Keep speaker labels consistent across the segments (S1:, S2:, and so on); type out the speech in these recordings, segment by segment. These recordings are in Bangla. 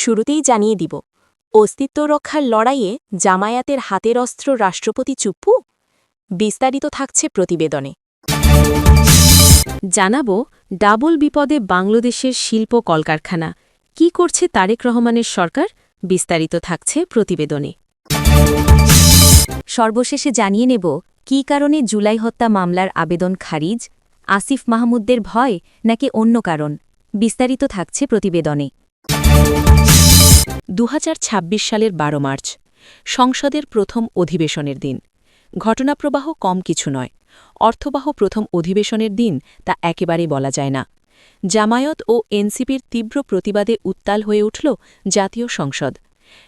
S1: শুরুতেই জানিয়ে দিব অস্তিত্ব রক্ষার লড়াইয়ে জামায়াতের হাতের অস্ত্র রাষ্ট্রপতি চুপ্পু বিস্তারিত থাকছে প্রতিবেদনে। জানাবো ডাবল বিপদে বাংলাদেশের শিল্প কলকারখানা কি করছে তারেক রহমানের সরকার, বিস্তারিত থাকছে প্রতিবেদনে। সর্বশেষে জানিয়ে নেব কী কারণে জুলাই হত্যা মামলার আবেদন খারিজ, আসিফ মাহমুদদের ভয় নাকি অন্য কারণ, বিস্তারিত থাকছে প্রতিবেদনে। 2026 সালের 12 মার্চ সংসদের প্রথম অধিবেশনের দিন। ঘটনাপ্রবাহ কম কিছু নয়, অর্থবহ প্রথম অধিবেশনের দিন তা একেবারেই বলা যায় না। জামায়াত ও এনসিপির তীব্র প্রতিবাদে উত্তাল হয়ে উঠল জাতীয় সংসদ।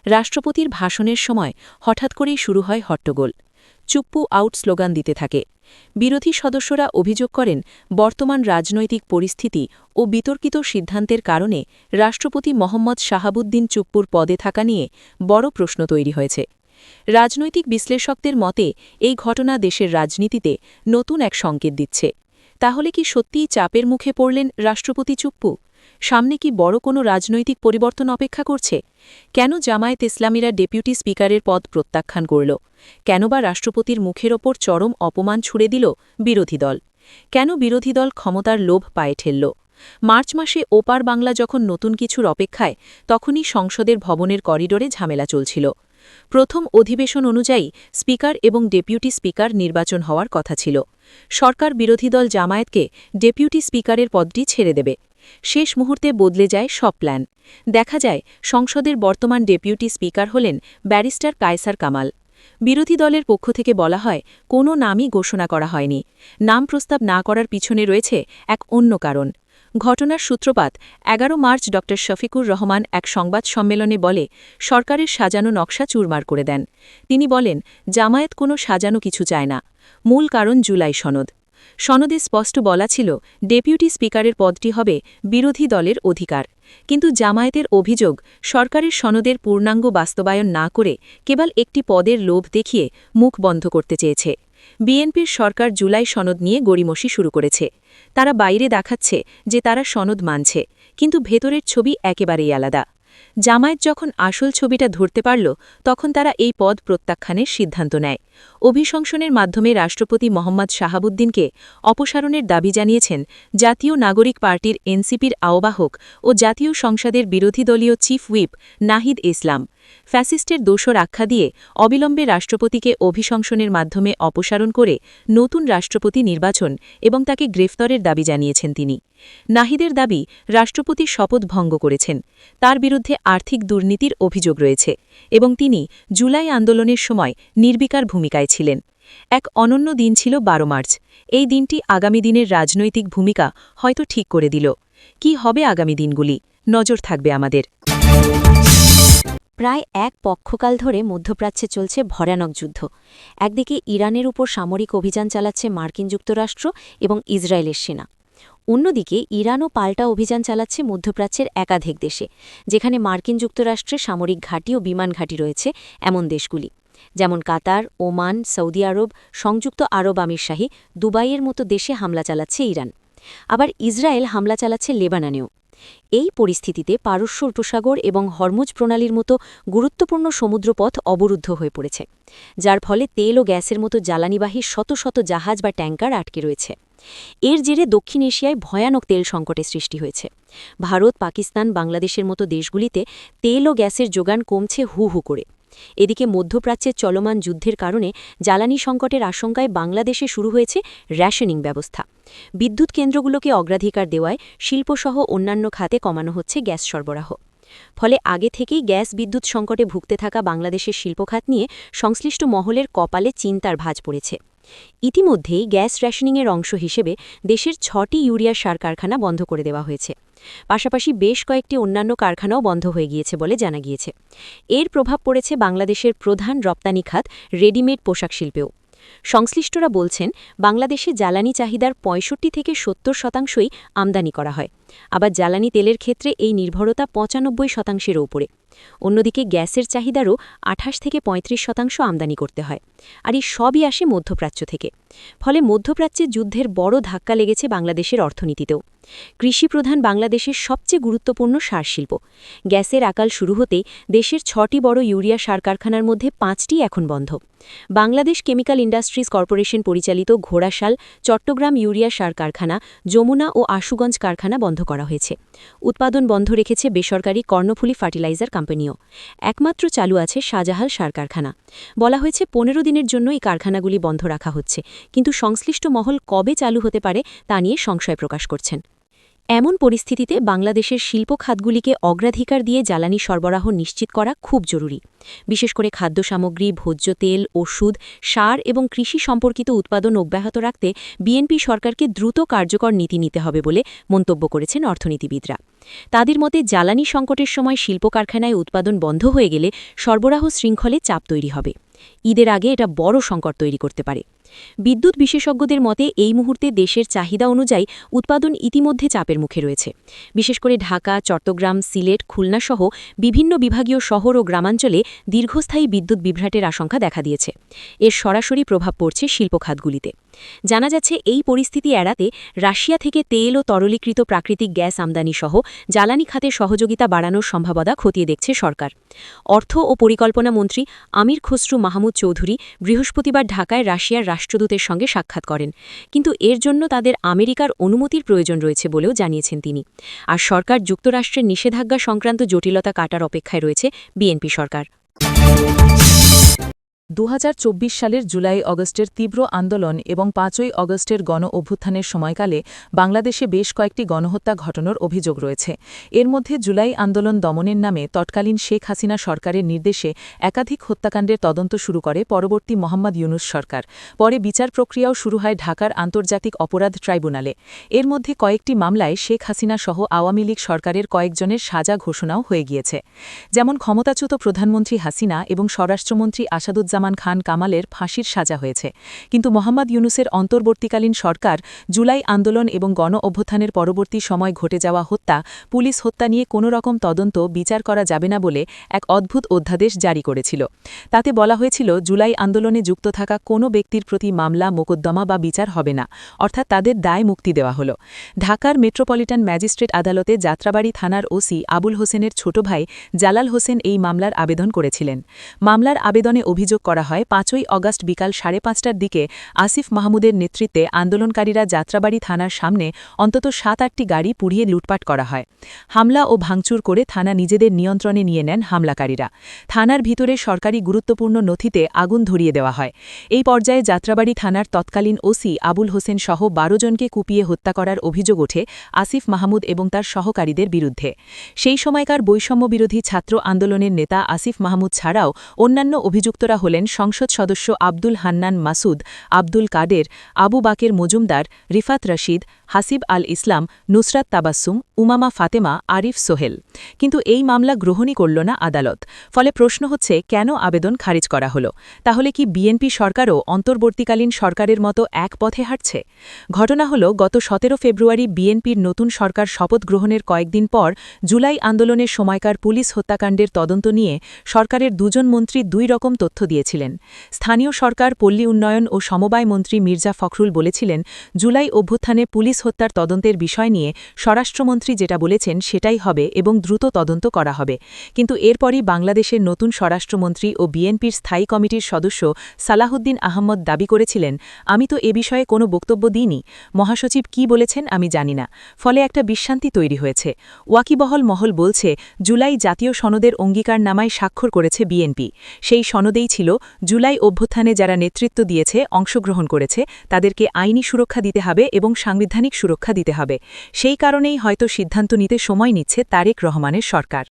S1: রাষ্ট্রপতির ভাষণের সময় হঠাৎ করেই শুরু হয় হট্টগোল। চুপ্পু আউট স্লোগান দিতে থাকে। বিরোধী সদস্যরা অভিযোগ করেন বর্তমান রাজনৈতিক পরিস্থিতি ও বিতর্কিত সিদ্ধান্তের কারণে রাষ্ট্রপতি মোহাম্মদ শাহাবুদ্দিন চুপ্পুর পদে থাকা নিয়ে বড় প্রশ্ন তৈরি হয়েছে। রাজনৈতিক বিশ্লেষকদের মতে এই ঘটনা দেশের রাজনীতিতে নতুন এক সংকেত দিচ্ছে। তাহলে কি সত্যিই চাপের মুখে পড়লেন রাষ্ট্রপতি চুপ্পু? সামনে কি বড় কোনো রাজনৈতিক পরিবর্তন অপেক্ষা করছে? কেন জামায়াত ইসলামীরা ডেপুটি স্পিকারের পদ প্রত্যাখ্যান করল? কেন বা রাষ্ট্রপতির মুখের ওপর চরম অপমান ছুড়ে দিল বিরোধী দল? কেন বিরোধী দল ক্ষমতার লোভ পায়ে ঠেলল? মার্চ মাসে ওপার বাংলা যখন নতুন কিছুর অপেক্ষায়, তখনই সংসদের ভবনের করিডোরে ঝামেলা চলছিল। প্রথম অধিবেশন অনুযায়ী স্পিকার এবং ডেপুটি স্পিকার নির্বাচন হওয়ার কথা ছিল। সরকার বিরোধী দল জামায়াতকে ডেপুটি স্পিকারের পদটি ছেড়ে দেবে। শেষ মুহূর্তে বদলে যায় সব প্ল্যান। দেখা যায় সংসদের বর্তমান ডেপুটি স্পিকার হলেন ব্যারিস্টার কায়সার কামাল। বিরোধী দলের পক্ষ থেকে বলা হয় কোনো নামই ঘোষণা করা হয়নি। নাম প্রস্তাব না করার পিছনে রয়েছে এক অন্য কারণ। ঘটনার সূত্রপাত 11 মার্চ ড শফিকুর রহমান এক সংবাদ সম্মেলনে বলে সরকারের সাজানো নকশা চুরমার করে দেন। তিনি বলেন জামায়াত কোনো সাজানো কিছু চায় না। মূল কারণ জুলাই সনদ। সনদে স্পষ্ট বলা ছিল ডেপুটি স্পিকারের পদটি হবে বিরোধী দলের অধিকার। কিন্তু জামায়াতের অভিযোগ সরকারের সনদের পূর্ণাঙ্গ বাস্তবায়ন না করে কেবল একটি পদের লোভ দেখিয়ে মুখ বন্ধ করতে চেয়েছে। বিএনপির সরকার জুলাই সনদ নিয়ে গড়িমসি শুরু করেছে। তারা বাইরে দেখাচ্ছে যে তারা সনদ মানছে, কিন্তু ভেতরের ছবি একেবারেই আলাদা। জামায়াত যখন আসল ছবিটা ধরতে পারল, তখন তারা এই পদ প্রত্যাখ্যানের সিদ্ধান্ত নেয়। অভিশংসনের মাধ্যমে রাষ্ট্রপতি মোহাম্মদ শাহাবুদ্দিনকে অপসারণের দাবি জানিয়েছেন জাতীয় নাগরিক পার্টির এনসিপির আহ্বায়ক ও জাতীয় সংসদের বিরোধী দলীয় চিফ হুইপ নাহিদ ইসলাম। ফ্যাসিস্টের দোষর আখ্যা দিয়ে অবিলম্বে রাষ্ট্রপতিকে অভিশংসনের মাধ্যমে অপসারণ করে নতুন রাষ্ট্রপতি নির্বাচন এবং তাকে গ্রেফতারের দাবি জানিয়েছেন তিনি। নাহিদের দাবি রাষ্ট্রপতি শপথ ভঙ্গ করেছেন, তার বিরুদ্ধে আর্থিক দুর্নীতির অভিযোগ রয়েছে এবং তিনি জুলাই আন্দোলনের সময় নির্বিকার ভূমিকায় ছিলেন। এক অনন্য দিন ছিল 12 মার্চ। এই দিনটি আগামী দিনের রাজনৈতিক ভূমিকা হয়তো ঠিক করে দিল। কি হবে আগামী দিনগুলি, নজর থাকবে আমাদের। প্রায় এক পক্ষকাল ধরে মধ্যপ্রাচ্যে চলছে ভয়ানক যুদ্ধ। একদিকে ইরানের উপর সামরিক অভিযান চালাচ্ছে মার্কিন যুক্তরাষ্ট্র এবং ইসরায়েলের সেনা। অন্যদিকে ইরানও পাল্টা অভিযান চালাচ্ছে মধ্যপ্রাচ্যের একাধিক দেশে, যেখানে মার্কিন যুক্তরাষ্ট্রের সামরিক ঘাঁটি ও বিমান ঘাঁটি রয়েছে এমন দেশগুলি, যেমন কাতার, ওমান, সৌদি আরব, সংযুক্ত আরব আমিরশাহী, দুবাইয়ের মতো দেশে হামলা চালাচ্ছে ইরান। আবার ইসরায়েল হামলা চালাচ্ছে লেবাননেও। এই পরিস্থিতিতে পারস্য উপসাগর এবং হরমুজ প্রণালীর মতো গুরুত্বপূর্ণ সমুদ্রপথ অবরুদ্ধ হয়ে পড়েছে, যার ফলে তেল ও গ্যাসের মতো জ্বালানিবাহী শত শত জাহাজ বা ট্যাঙ্কার আটকে রয়েছে। এর জেরে দক্ষিণ এশিয়ায় ভয়ানক তেল সংকটের সৃষ্টি হয়েছে। ভারত, পাকিস্তান, বাংলাদেশের মতো দেশগুলিতে তেল ও গ্যাসের যোগান কমছে হু হু করে। এদিকে মধ্যপ্রাচ্যের চলমান যুদ্ধের কারণে জ্বালানি সংকটের আশঙ্কায় বাংলাদেশে শুরু হয়েছে রেশনিং ব্যবস্থা। বিদ্যুৎ কেন্দ্রগুলোকে অগ্রাধিকার দেওয়ায় শিল্পসহ অন্যান্য খাতে কমানো হচ্ছে গ্যাস সরবরাহ। ফলে আগে থেকেই গ্যাস বিদ্যুৎ সংকটে ভুগতে থাকা বাংলাদেশের শিল্পখাত নিয়ে সংশ্লিষ্ট মহলের কপালে চিন্তার ভাঁজ পড়েছে। ইতিমধ্যেই গ্যাস রেশনিংয়ের অংশ হিসেবে দেশের 6টি ইউরিয়া সার কারখানা বন্ধ করে দেওয়া হয়েছে। পাশাপাশি বেশ কয়েকটি অন্যান্য কারখানাও বন্ধ হয়ে গিয়েছে বলে জানা গিয়েছে। এর প্রভাব পড়েছে বাংলাদেশের প্রধান রপ্তানি খাত রেডিমেড পোশাক শিল্পেও। সংশ্লিষ্টরা বলছেন বাংলাদেশে জ্বালানি চাহিদার 65 থেকে 70% আমদানি করা হয়। আবার জ্বালানি তেলের ক্ষেত্রে এই নির্ভরতা 95%-এর উপরে। অন্যদিকে গ্যাসের চাহিদারও ২৮ থেকে ৩৫% আমদানি করতে হয়, আর এই সবই আসে মধ্যপ্রাচ্য থেকে। ফলে মধ্যপ্রাচ্যে যুদ্ধের বড় ধাক্কা লেগেছে বাংলাদেশের অর্থনীতিতেও। কৃষিপ্রধান বাংলাদেশের সবচেয়ে গুরুত্বপূর্ণ সার শিল্প। গ্যাসের আকাল শুরু হতেই দেশের ৬টি বড় ইউরিয়া সার কারখানার মধ্যে ৫টি এখন বন্ধ। বাংলাদেশ কেমিক্যাল ইন্ডাস্ট্রিজ কর্পোরেশন পরিচালিত ঘোড়াশাল, চট্টগ্রাম ইউরিয়া সার কারখানা, যমুনা ও আশুগঞ্জ কারখানা বন্ধ করা হয়েছে। উৎপাদন বন্ধ রেখেছে বেসরকারি কর্ণফুলী ফার্টিলাইজার কোম্পানিও। একমাত্র চালু আছে শাহজাহাল সার কারখানা। বলা হয়েছে ১৫ দিনের জন্য এই কারখানাগুলি বন্ধ রাখা হচ্ছে, কিন্তু সংশ্লিষ্ট মহল কবে চালু হতে পারে তা নিয়ে সংশয় প্রকাশ করছেন। এমন পরিস্থিতিতে বাংলাদেশের শিল্প খাতগুলিকে অগ্রাধিকার দিয়ে জ্বালানি সরবরাহ নিশ্চিত করা খুব জরুরি। বিশেষ করে খাদ্য সামগ্রী, ভোজ্য তেল, ওষুধ, সার এবং কৃষি সম্পর্কিত উৎপাদন অব্যাহত রাখতে বিএনপি সরকারকে দ্রুত কার্যকর নীতি নিতে হবে বলে মন্তব্য করেছেন অর্থনীতিবিদরা। তাদের মতে জ্বালানি সংকটের সময় শিল্প কারখানায় উৎপাদন বন্ধ হয়ে গেলে সরবরাহ শৃঙ্খলে চাপ তৈরি হবে। ঈদের আগে এটা বড় সংকট তৈরি করতে পারে। বিদ্যুৎ বিশেষজ্ঞদের মতে এই মুহূর্তে দেশের চাহিদা অনুযায়ী উৎপাদন ইতিমধ্যে চাপের মুখে রয়েছে। বিশেষ করে ঢাকা, চট্টগ্রাম, সিলেট, খুলনা সহ বিভিন্ন বিভাগীয় শহর ও গ্রামাঞ্চলে দীর্ঘস্থায়ী বিদ্যুৎ বিভ্রাটের আশঙ্কা দেখা দিয়েছে। এর সরাসরি প্রভাব পড়ছে শিল্প খাতগুলিতে। জানা যাচ্ছে এই পরিস্থিতি এড়াতে রাশিয়া থেকে তেল ও তরলীকৃত প্রাকৃতিক গ্যাস আমদানি সহ জ্বালানি খাতে সহযোগিতা বাড়ানোর সম্ভাবনা খতিয়ে দেখছে সরকার। অর্থ ও পরিকল্পনা মন্ত্রী আমির খসরু মাহমুদ চৌধুরী বৃহস্পতিবার ঢাকায় রাশিয়ার রাষ্ট্রদূতের সঙ্গে সাক্ষাৎ করেন, কিন্তু এর জন্য তাদের আমেরিকার অনুমতির প্রয়োজন রয়েছে বলেও জানিয়েছেন তিনি। আর সরকার যুক্তরাষ্ট্রের নিষেধাজ্ঞা সংক্রান্ত জটিলতা কাটার অপেক্ষায় রয়েছে বিএনপি সরকার।
S2: ২০২৪ সালের জুলাই-অগস্টের তীব্র আন্দোলন এবং ৫ই অগস্টের গণ-অভ্যুত্থানের সময়কালে বাংলাদেশে বেশ কয়েকটি গণহত্যা ঘটানোর অভিযোগ রয়েছে। এর মধ্যে জুলাই আন্দোলন দমনের নামে তৎকালীন শেখ হাসিনা সরকারের নির্দেশে একাধিক হত্যাকাণ্ডের তদন্ত শুরু করে পরবর্তী মোহাম্মদ ইউনূস সরকার। পরে বিচার প্রক্রিয়াও শুরু হয় ঢাকার আন্তর্জাতিক অপরাধ ট্রাইব্যুনালে। এর মধ্যে কয়েকটি মামলায় শেখ হাসিনা সহ আওয়ামী লীগ সরকারের কয়েকজনের সাজা ঘোষণাও হয়ে গিয়েছে। যেমন ক্ষমতাচ্যুত প্রধানমন্ত্রী হাসিনা এবং স্বরাষ্ট্রমন্ত্রী আসাদুজ্জামান খান কামালের ফাঁসির সাজা হয়েছে। কিন্তু মোহাম্মদ ইউনূসের অন্তর্বর্তীকালীন সরকার জুলাই আন্দোলন এবং গণ-অভ্যুত্থানের পরবর্তী সময় ঘটে যাওয়া হত্যা, পুলিশ হত্যা নিয়ে কোনো রকম তদন্ত বিচার করা যাবে না বলে এক অদ্ভুত অধ্যাদেশ জারি করেছিল। তাতে বলা হয়েছিল জুলাই আন্দোলনে যুক্ত থাকা কোনো ব্যক্তির প্রতি মামলা, মোকদ্দমা বা বিচার হবে না, অর্থাৎ তাদের দায় মুক্তি দেওয়া হল। ঢাকার মেট্রোপলিটন ম্যাজিস্ট্রেট আদালতে যাত্রাবাড়ি থানার ওসি আবুল হোসেনের ছোট ভাই জালাল হোসেন এই মামলার আবেদন করেছিলেন। মামলার আবেদনে অভিযোগ করা হয় ৫ই অগাস্ট বিকাল ৫:৩০টার দিকে আসিফ মাহমুদের নেতৃত্বে আন্দোলনকারীরা যাত্রাবাড়ি থানার সামনে অন্তত ৭-৮টি গাড়ি পুড়িয়ে লুটপাট করা হয়। হামলা ও ভাঙচুর করে থানা নিজেদের নিয়ন্ত্রণে নিয়ে নেন হামলাকারীরা। থানার ভিতরে সরকারি গুরুত্বপূর্ণ নথিতে আগুন ধরিয়ে দেওয়া হয়। এই পর্যায়ে যাত্রাবাড়ি থানার তৎকালীন ওসি আবুল হোসেন সহ ১২ জনকে কুপিয়ে হত্যা করার অভিযোগ ওঠে আসিফ মাহমুদ এবং তার সহকারীদের বিরুদ্ধে। সেই সময়কার বৈষম্যবিরোধী ছাত্র আন্দোলনের নেতা আসিফ মাহমুদ ছাড়াও অন্যান্য অভিযুক্তরা হলেন সংসদ সদস্য আব্দুল হান্নান মাসুদ, আব্দুল কাদের, আবু বাকের মজুমদার, রিফাত রশিদ, হাসিব আল ইসলাম, নুসরাত তাবাসসুম, উমামা ফাতেমা, আরিফ সোহেল। কিন্তু এই মামলা গ্রহণই করল না আদালত। ফলে প্রশ্ন হচ্ছে, কেন আবেদন খারিজ করা হলো? তাহলে কি বিএনপি সরকারও অন্তর্বর্তীকালীন সরকারের মতো এক পথে হাঁটছে? ঘটনা হল, গত ১৭ ফেব্রুয়ারি বিএনপির নতুন সরকার শপথ গ্রহণের কয়েকদিন পর জুলাই আন্দোলনের সময়কার পুলিশ হত্যাকাণ্ডের তদন্ত নিয়ে সরকারের দুজন মন্ত্রী দুই রকম তথ্য দিয়েছিলেন। স্থানীয় সরকার, পল্লী উন্নয়ন ও সমবায় মন্ত্রী মির্জা ফখরুল বলেছিলেন, জুলাই অভ্যুত্থানে পুলিশ হত্যার তদন্তের বিষয় নিয়ে স্বরাষ্ট্রমন্ত্রী যেটা বলেছেন সেটাই হবে এবং দ্রুত তদন্ত করা হবে। কিন্তু এরপরই বাংলাদেশের নতুন স্বরাষ্ট্রমন্ত্রী ও বিএনপির স্থায়ী কমিটির সদস্য সালাহুদ্দিন আহমদ দাবি করেছিলেন, আমি তো এ বিষয়ে কোনো বক্তব্য দিইনি, মহাসচিব কি বলেছেন আমি জানি না। ফলে একটা বিভ্রান্তি তৈরি হয়েছে। ওয়াকিবহল মহল বলছে, জুলাই জাতীয় সনদের অঙ্গীকারনামায় স্বাক্ষর করেছে বিএনপি। সেই সনদেই ছিল জুলাই অভ্যুত্থানে যারা নেতৃত্ব দিয়েছে, অংশগ্রহণ করেছে, তাদেরকে আইনি সুরক্ষা দিতে হবে এবং সাংবিধানিক সুরক্ষা দিতে হবে। সেই কারণেই হয়তো সিদ্ধান্ত নিতে সময় নিচ্ছে তারেক রহমানের সরকার।